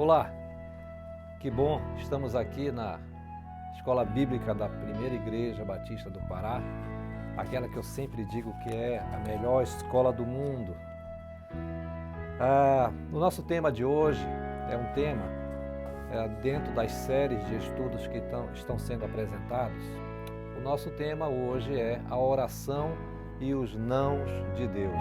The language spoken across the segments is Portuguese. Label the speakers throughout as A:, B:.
A: Olá, que bom, estamos aqui na Escola Bíblica da Primeira Igreja Batista do Pará, aquela que eu sempre digo que é a melhor escola do mundo. O nosso tema de hoje é um tema dentro das séries de estudos que estão sendo apresentados. O nosso tema hoje é a oração e os nãos de Deus.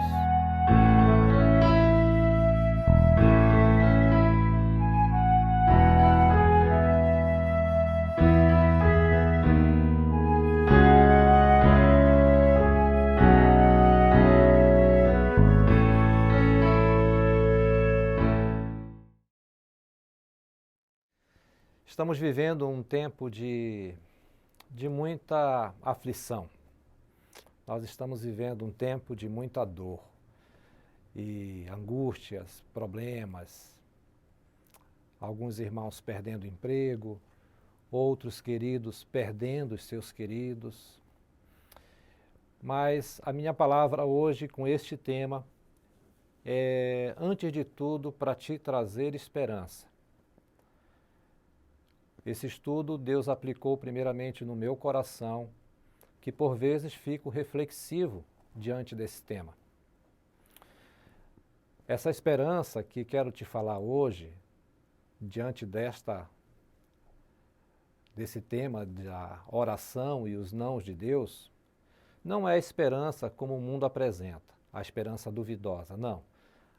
A: Estamos vivendo um tempo de muita aflição. Nós estamos vivendo um tempo de muita dor e angústias, problemas. Alguns irmãos perdendo emprego, outros queridos perdendo os seus queridos. Mas a minha palavra hoje com este tema é, antes de tudo, para te trazer esperança. Esse estudo Deus aplicou primeiramente no meu coração, que por vezes fico reflexivo diante desse tema. Essa esperança que quero te falar hoje, diante desse tema da oração e os nãos de Deus, não é a esperança como o mundo apresenta, a esperança duvidosa, não.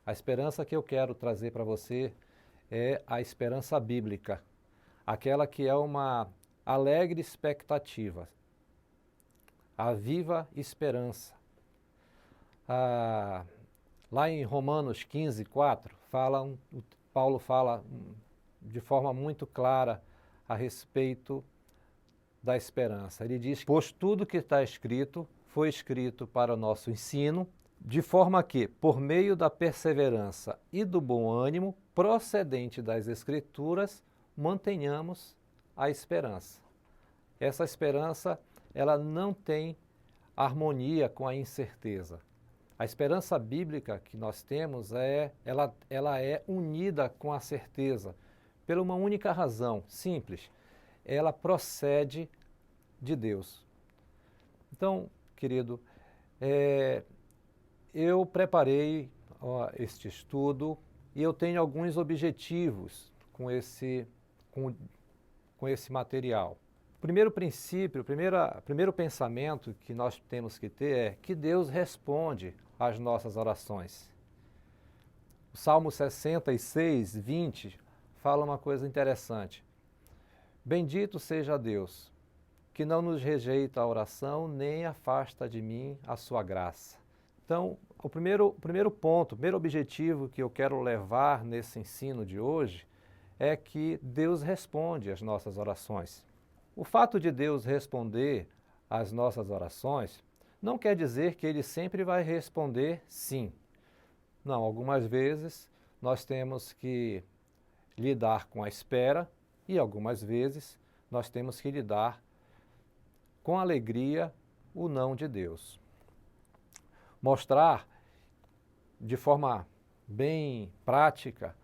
A: A esperança que eu quero trazer para você é a esperança bíblica, aquela que é uma alegre expectativa, a viva esperança. Lá em Romanos 15, 4, Paulo fala de forma muito clara a respeito da esperança. Ele diz: pois tudo que está escrito foi escrito para o nosso ensino, de forma que, por meio da perseverança e do bom ânimo procedente das Escrituras, mantenhamos a esperança. Essa esperança, ela não tem harmonia com a incerteza. A esperança bíblica que nós temos, ela é unida com a certeza, por uma única razão, simples. Ela procede de Deus. Então, querido, eu preparei este estudo e eu tenho alguns objetivos com esse material. O primeiro princípio, o primeiro pensamento que nós temos que ter é que Deus responde às nossas orações. O Salmo 66, 20, fala uma coisa interessante. Bendito seja Deus, que não nos rejeita a oração, nem afasta de mim a sua graça. Então, o primeiro ponto, o primeiro objetivo que eu quero levar nesse ensino de hoje é que Deus responde às nossas orações. O fato de Deus responder às nossas orações não quer dizer que Ele sempre vai responder sim. Não, algumas vezes nós temos que lidar com a espera e algumas vezes nós temos que lidar com alegria o não de Deus. Mostrar de forma bem prática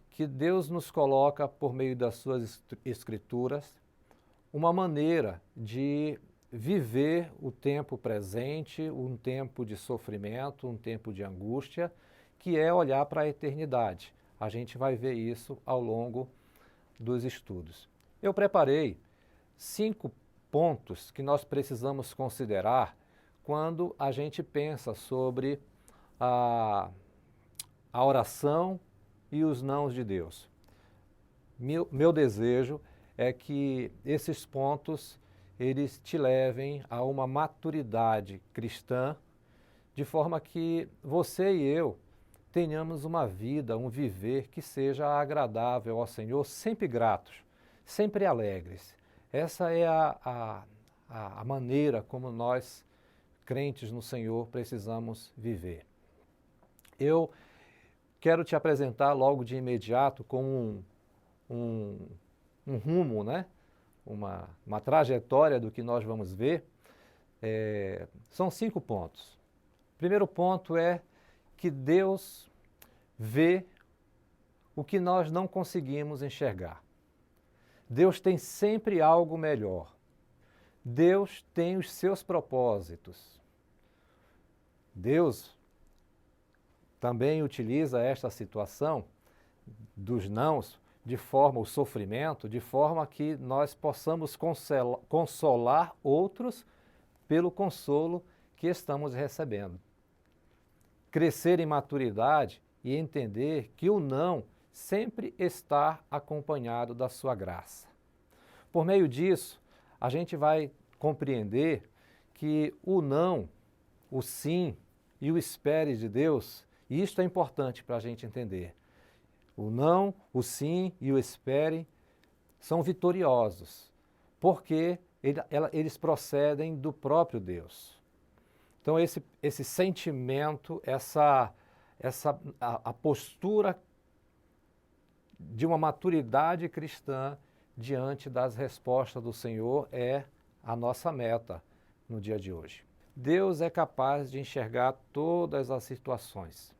A: que Deus nos coloca, por meio das suas escrituras, uma maneira de viver o tempo presente, um tempo de sofrimento, um tempo de angústia, que é olhar para a eternidade. A gente vai ver isso ao longo dos estudos. Eu preparei 5 pontos que nós precisamos considerar quando a gente pensa sobre a oração e os nãos de Deus. Meu desejo é que esses pontos eles te levem a uma maturidade cristã, de forma que você e eu tenhamos uma vida, um viver que seja agradável ao Senhor, sempre gratos, sempre alegres. Essa é a maneira como nós, crentes no Senhor, precisamos viver. Eu quero te apresentar logo de imediato com um rumo, né? uma trajetória do que nós vamos ver. São 5 pontos. O primeiro ponto é que Deus vê o que nós não conseguimos enxergar. Deus tem sempre algo melhor. Deus tem os seus propósitos. Deus também utiliza esta situação dos nãos de forma, o sofrimento, de forma que nós possamos consolar outros pelo consolo que estamos recebendo. Crescer em maturidade e entender que o não sempre está acompanhado da sua graça. Por meio disso, a gente vai compreender que o não, o sim e o espere de Deus, e isto é importante para a gente entender. O não, o sim e o espere são vitoriosos, porque eles procedem do próprio Deus. Então esse sentimento, a postura de uma maturidade cristã diante das respostas do Senhor é a nossa meta no dia de hoje. Deus é capaz de enxergar todas as situações.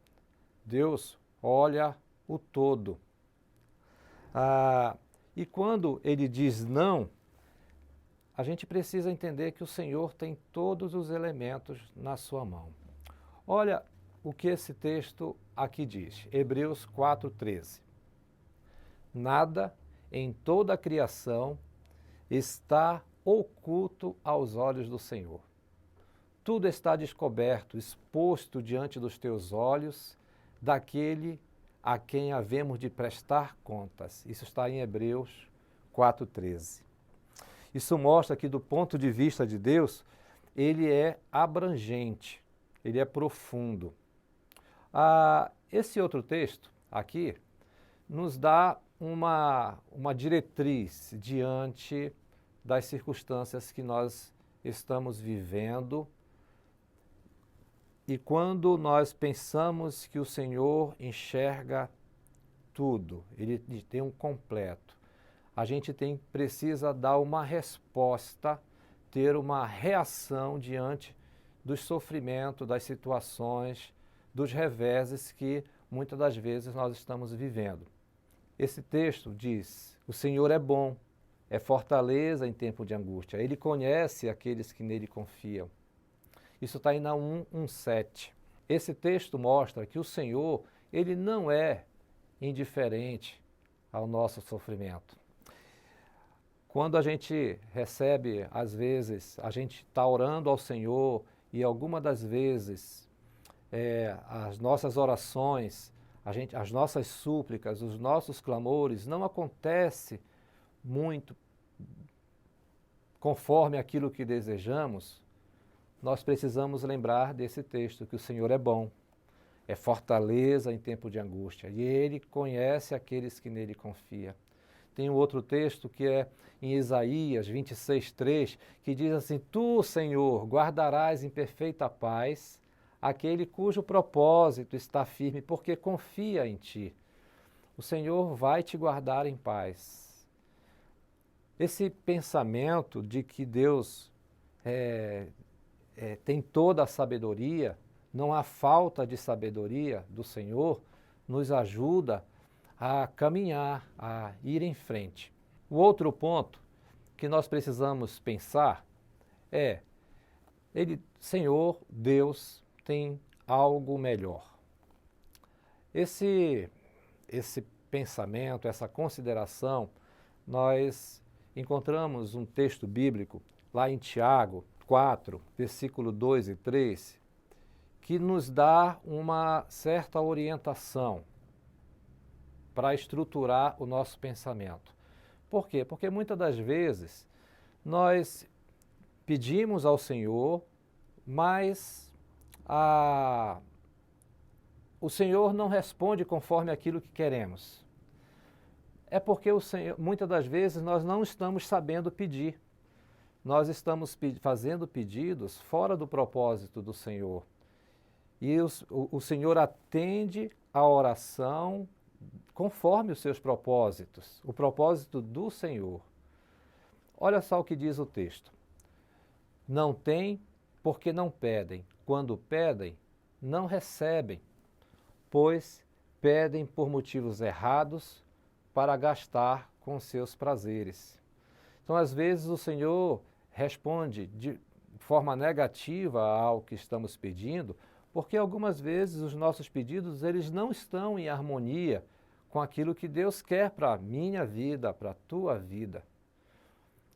A: Deus olha o todo. E quando ele diz não, a gente precisa entender que o Senhor tem todos os elementos na sua mão. Olha o que esse texto aqui diz, Hebreus 4:13. Nada em toda a criação está oculto aos olhos do Senhor. Tudo está descoberto, exposto diante dos teus olhos, daquele a quem havemos de prestar contas. Isso está em Hebreus 4:13. Isso mostra que, do ponto de vista de Deus, ele é abrangente, ele é profundo. Esse outro texto aqui nos dá uma diretriz diante das circunstâncias que nós estamos vivendo. E quando nós pensamos que o Senhor enxerga tudo, ele tem um completo, a gente precisa dar uma resposta, ter uma reação diante do sofrimento, das situações, dos reveses que muitas das vezes nós estamos vivendo. Esse texto diz: o Senhor é bom, é fortaleza em tempo de angústia, Ele conhece aqueles que nele confiam. Isso está em Naum 1:7. Esse texto mostra que o Senhor, ele não é indiferente ao nosso sofrimento. Quando a gente recebe, às vezes, a gente está orando ao Senhor e alguma das vezes as nossas orações, as nossas súplicas, os nossos clamores não acontecem muito conforme aquilo que desejamos, nós precisamos lembrar desse texto, que o Senhor é bom, é fortaleza em tempo de angústia, e Ele conhece aqueles que nele confiam. Tem um outro texto que é em Isaías 26:3, que diz assim: Tu, Senhor, guardarás em perfeita paz aquele cujo propósito está firme, porque confia em Ti. O Senhor vai te guardar em paz. Esse pensamento de que Deus tem toda a sabedoria, não há falta de sabedoria do Senhor, nos ajuda a caminhar, a ir em frente. O outro ponto que nós precisamos pensar é: Senhor, Deus, tem algo melhor. Esse pensamento, essa consideração, nós encontramos um texto bíblico lá em Tiago 4, versículo 2 e 3, que nos dá uma certa orientação para estruturar o nosso pensamento. Por quê? Porque muitas das vezes nós pedimos ao Senhor, mas o Senhor não responde conforme aquilo que queremos. É porque o Senhor, muitas das vezes nós não estamos sabendo pedir. Nós estamos fazendo pedidos fora do propósito do Senhor. E o Senhor atende a oração conforme os seus propósitos, o propósito do Senhor. Olha só o que diz o texto. Não têm porque não pedem. Quando pedem, não recebem, pois pedem por motivos errados para gastar com seus prazeres. Então, às vezes, o Senhor responde de forma negativa ao que estamos pedindo, porque algumas vezes os nossos pedidos eles não estão em harmonia com aquilo que Deus quer para a minha vida, para a tua vida.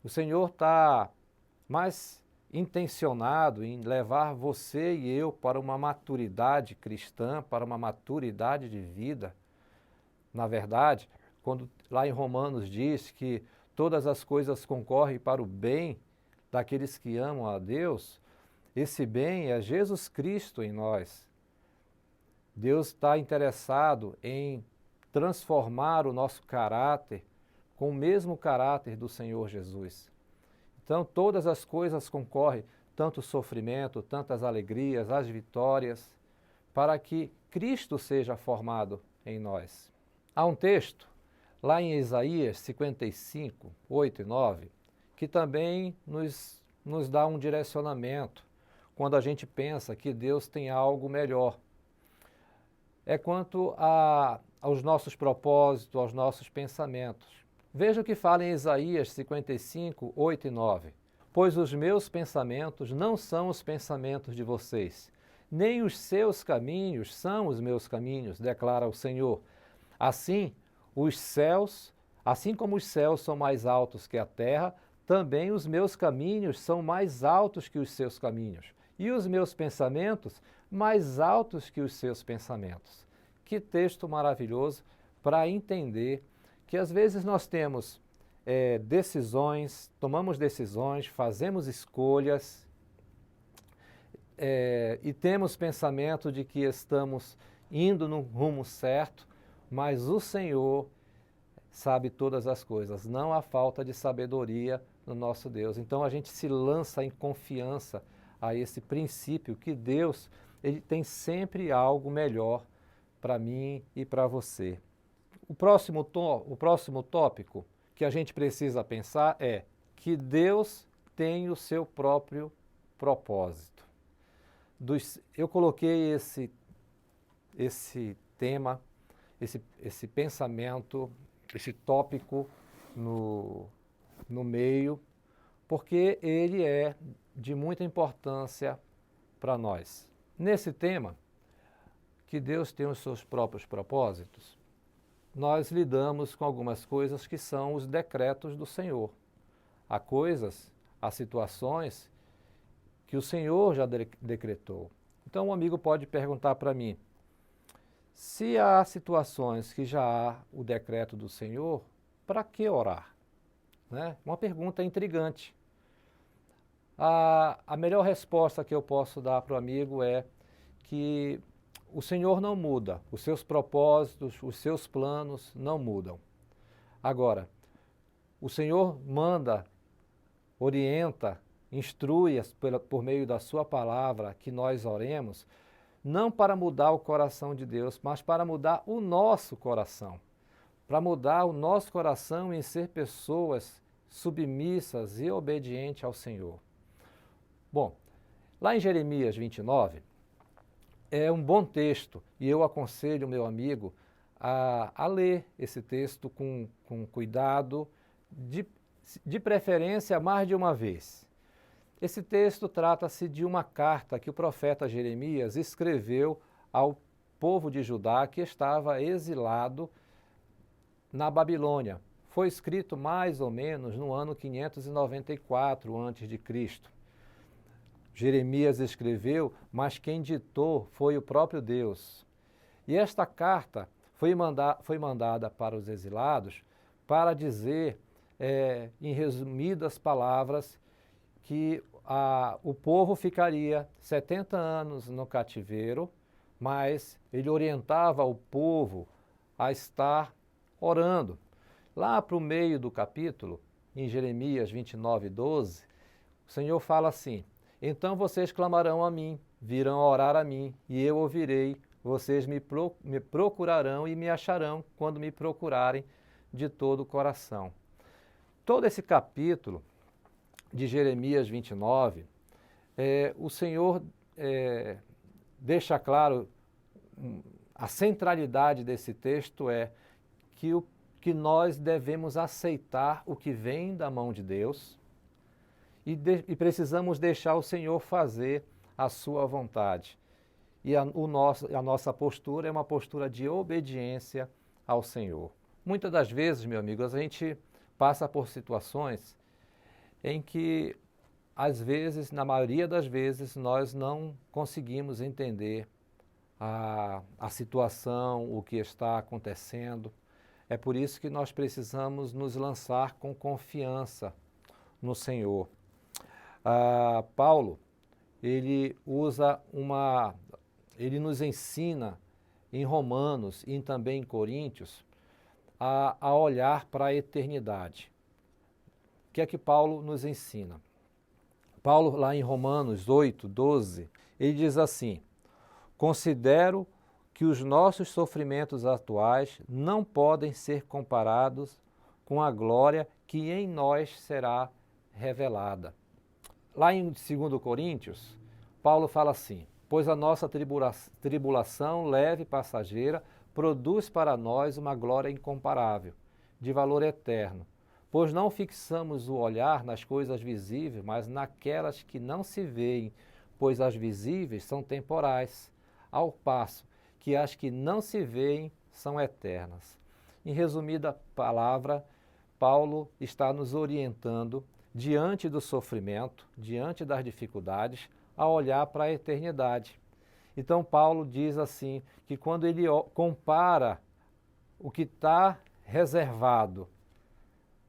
A: O Senhor está mais intencionado em levar você e eu para uma maturidade cristã, para uma maturidade de vida. Na verdade, quando lá em Romanos diz que todas as coisas concorrem para o bem daqueles que amam a Deus, esse bem é Jesus Cristo em nós. Deus está interessado em transformar o nosso caráter com o mesmo caráter do Senhor Jesus. Então, todas as coisas concorrem, tanto o sofrimento, tantas alegrias, as vitórias, para que Cristo seja formado em nós. Há um texto, lá em Isaías 55, 8 e 9, que também nos dá um direcionamento quando a gente pensa que Deus tem algo melhor. É quanto aos nossos propósitos, aos nossos pensamentos. Veja o que fala em Isaías 55, 8 e 9. Pois os meus pensamentos não são os pensamentos de vocês, nem os seus caminhos são os meus caminhos, declara o Senhor. Assim como os céus são mais altos que a terra, também os meus caminhos são mais altos que os seus caminhos, e os meus pensamentos mais altos que os seus pensamentos. Que texto maravilhoso para entender que às vezes nós temos decisões, tomamos decisões, fazemos escolhas e temos pensamento de que estamos indo no rumo certo, mas o Senhor sabe todas as coisas. Não há falta de sabedoria no nosso Deus. Então a gente se lança em confiança a esse princípio que Deus ele tem sempre algo melhor para mim e para você. O próximo tópico que a gente precisa pensar é que Deus tem o seu próprio propósito. Eu coloquei esse tema, esse pensamento, esse tópico no meio, porque ele é de muita importância para nós. Nesse tema, que Deus tem os seus próprios propósitos, nós lidamos com algumas coisas que são os decretos do Senhor. Há situações que o Senhor já decretou. Então um amigo pode perguntar para mim, se há situações que já há o decreto do Senhor, para que orar? Né? Uma pergunta intrigante. A melhor resposta que eu posso dar para o amigo é que o Senhor não muda, os seus propósitos, os seus planos não mudam. Agora, o Senhor manda, orienta, instrui por meio da sua palavra que nós oremos, não para mudar o coração de Deus, mas para mudar o nosso coração. Para mudar o nosso coração em ser pessoas submissas e obedientes ao Senhor. Bom, lá em Jeremias 29, é um bom texto e eu aconselho o meu amigo a ler esse texto com cuidado, de preferência mais de uma vez. Esse texto trata-se de uma carta que o profeta Jeremias escreveu ao povo de Judá que estava exilado na Babilônia. Foi escrito mais ou menos no ano 594 a.C. Jeremias escreveu, mas quem ditou foi o próprio Deus. E esta carta foi mandada para os exilados para dizer, em resumidas palavras, que o povo ficaria 70 anos no cativeiro, mas ele orientava o povo a estar orando. Lá para o meio do capítulo, em Jeremias 29, 12, o Senhor fala assim, então vocês clamarão a mim, virão orar a mim, e eu ouvirei, vocês me procurarão e me acharão quando me procurarem de todo o coração. Todo esse capítulo de Jeremias 29, o Senhor deixa claro a centralidade desse texto é que nós devemos aceitar o que vem da mão de Deus e precisamos deixar o Senhor fazer a sua vontade. E a nossa postura é uma postura de obediência ao Senhor. Muitas das vezes, meus amigos, a gente passa por situações em que, às vezes, na maioria das vezes, nós não conseguimos entender a situação, o que está acontecendo. É por isso que nós precisamos nos lançar com confiança no Senhor. Paulo, ele nos ensina em Romanos e também em Coríntios a olhar para a eternidade. O que é que Paulo nos ensina? Paulo, lá em Romanos 8, 12, ele diz assim: considero que os nossos sofrimentos atuais não podem ser comparados com a glória que em nós será revelada. Lá em 2 Coríntios, Paulo fala assim: pois a nossa tribulação leve e passageira produz para nós uma glória incomparável, de valor eterno, pois não fixamos o olhar nas coisas visíveis, mas naquelas que não se veem, pois as visíveis são temporais, ao passo que as que não se veem são eternas. Em resumida palavra, Paulo está nos orientando, diante do sofrimento, diante das dificuldades, a olhar para a eternidade. Então Paulo diz assim, que quando ele compara o que está reservado,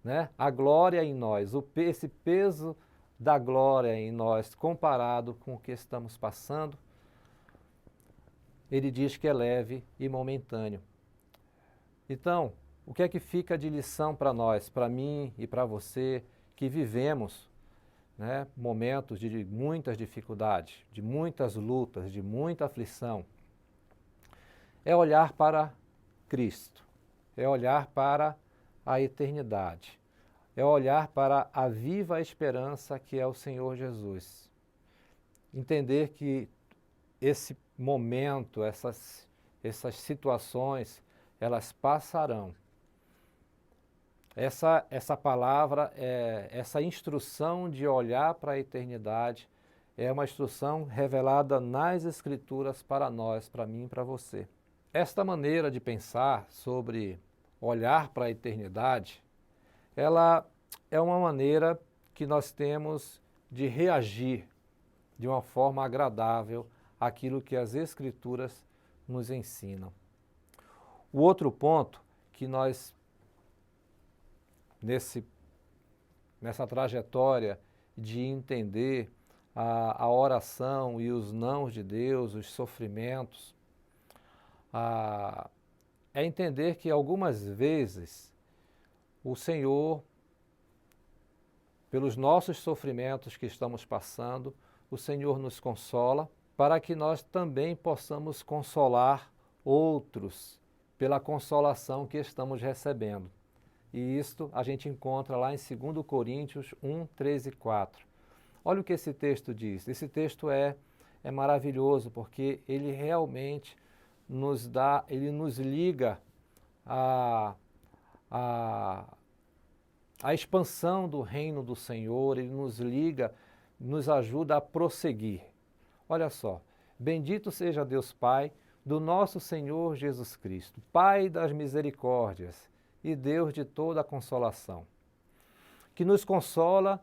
A: né, a glória em nós, esse peso da glória em nós comparado com o que estamos passando, ele diz que é leve e momentâneo. Então, o que é que fica de lição para nós, para mim e para você, que vivemos, né, momentos de muitas dificuldades, de muitas lutas, de muita aflição? É olhar para Cristo, é olhar para a eternidade, é olhar para a viva esperança que é o Senhor Jesus. Entender que esse momento, essas situações, elas passarão. Essa palavra, essa instrução de olhar para a eternidade, é uma instrução revelada nas Escrituras para nós, para mim e para você. Esta maneira de pensar sobre olhar para a eternidade, ela é uma maneira que nós temos de reagir de uma forma agradável àquilo que as Escrituras nos ensinam. O outro ponto que nós, nessa trajetória de entender a oração e os nãos de Deus, os sofrimentos, é entender que algumas vezes o Senhor, pelos nossos sofrimentos que estamos passando, o Senhor nos consola para que nós também possamos consolar outros pela consolação que estamos recebendo. E isto a gente encontra lá em 2 Coríntios 1, 13 e 4. Olha o que esse texto diz. Esse texto é maravilhoso porque ele realmente nos dá, ele nos liga a expansão do reino do Senhor, ele nos liga, nos ajuda a prosseguir. Olha só, bendito seja Deus Pai do nosso Senhor Jesus Cristo, Pai das misericórdias e Deus de toda a consolação, que nos consola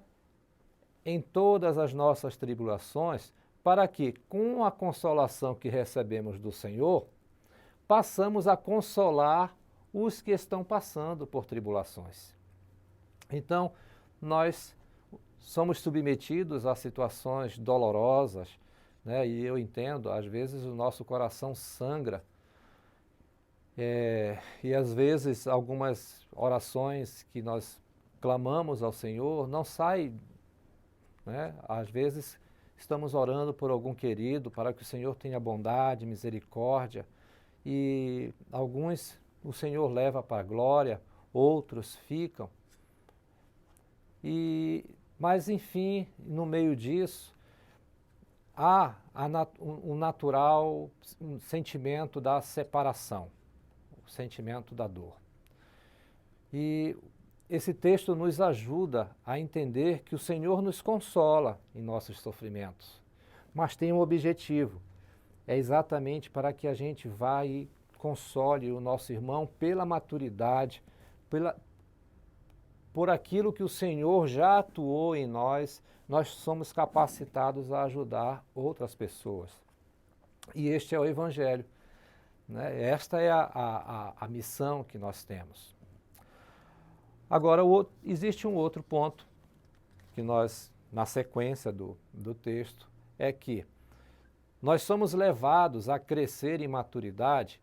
A: em todas as nossas tribulações, para que, com a consolação que recebemos do Senhor, passamos a consolar os que estão passando por tribulações. Então, nós somos submetidos a situações dolorosas, né? E eu entendo, às vezes o nosso coração sangra, e às vezes algumas orações que nós clamamos ao Senhor não saem, né? Às vezes estamos orando por algum querido para que o Senhor tenha bondade, misericórdia, e alguns o Senhor leva para a glória, outros ficam. Mas enfim, no meio disso, um natural sentimento da separação, o sentimento da dor. E esse texto nos ajuda a entender que o Senhor nos consola em nossos sofrimentos, mas tem um objetivo, é exatamente para que a gente vá e console o nosso irmão pela maturidade, por aquilo que o Senhor já atuou em nós, nós somos capacitados a ajudar outras pessoas. E este é o Evangelho, né? Esta é a missão que nós temos. Agora, existe um outro ponto que nós, na sequência do texto, é que nós somos levados a crescer em maturidade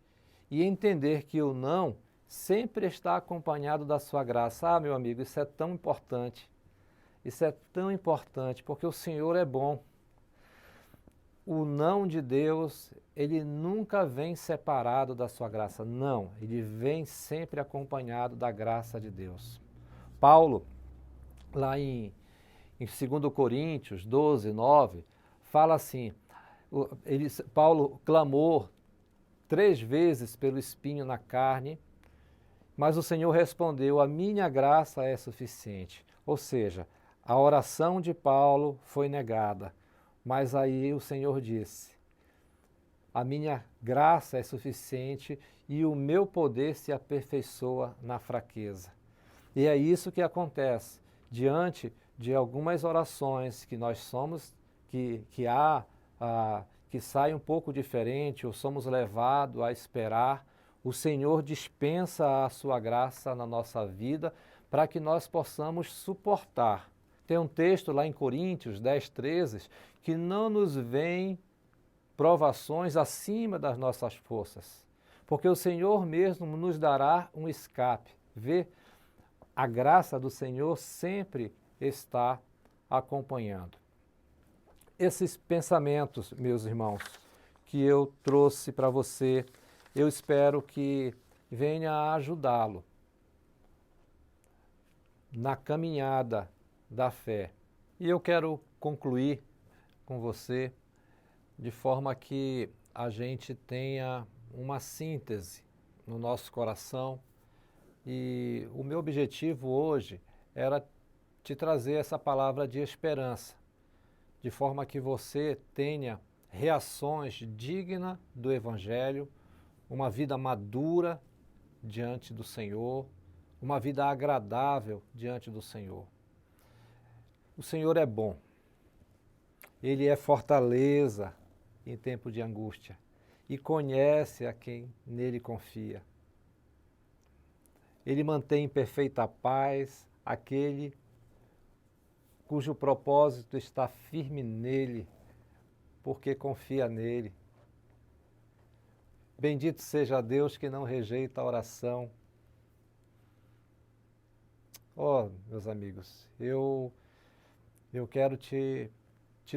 A: e entender que o não sempre está acompanhado da sua graça. Ah, meu amigo, isso é tão importante. Isso é tão importante, porque o Senhor é bom. O não de Deus, ele nunca vem separado da sua graça. Não, ele vem sempre acompanhado da graça de Deus. Paulo, lá em 2 Coríntios 12, 9, fala assim, Paulo clamou 3 vezes pelo espinho na carne, mas o Senhor respondeu, a minha graça é suficiente. Ou seja, a oração de Paulo foi negada, mas aí o Senhor disse, a minha graça é suficiente e o meu poder se aperfeiçoa na fraqueza. E é isso que acontece diante de algumas orações que nós somos, que sai um pouco diferente ou somos levados a esperar, o Senhor dispensa a sua graça na nossa vida para que nós possamos suportar. Tem um texto lá em Coríntios 10, 13, que não nos vem provações acima das nossas forças, porque o Senhor mesmo nos dará um escape. Vê, a graça do Senhor sempre está acompanhando. Esses pensamentos, meus irmãos, que eu trouxe para você, eu espero que venha a ajudá-lo na caminhada da fé. E eu quero concluir com você de forma que a gente tenha uma síntese no nosso coração. E o meu objetivo hoje era te trazer essa palavra de esperança, de forma que você tenha reações dignas do Evangelho, uma vida madura diante do Senhor, uma vida agradável diante do Senhor. O Senhor é bom, Ele é fortaleza em tempo de angústia e conhece a quem nele confia. Ele mantém em perfeita paz aquele cujo propósito está firme nele, porque confia nele. Bendito seja Deus que não rejeita a oração. Oh, meus amigos, eu quero te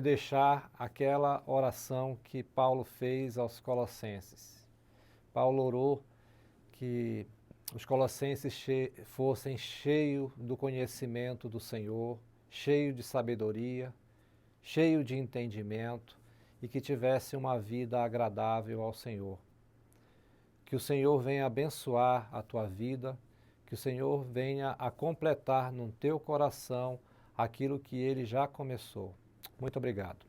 A: deixar aquela oração que Paulo fez aos Colossenses. Paulo orou que os colossenses fossem cheios do conhecimento do Senhor, cheios de sabedoria, cheios de entendimento e que tivessem uma vida agradável ao Senhor. Que o Senhor venha abençoar a tua vida, que o Senhor venha a completar no teu coração aquilo que Ele já começou. Muito obrigado.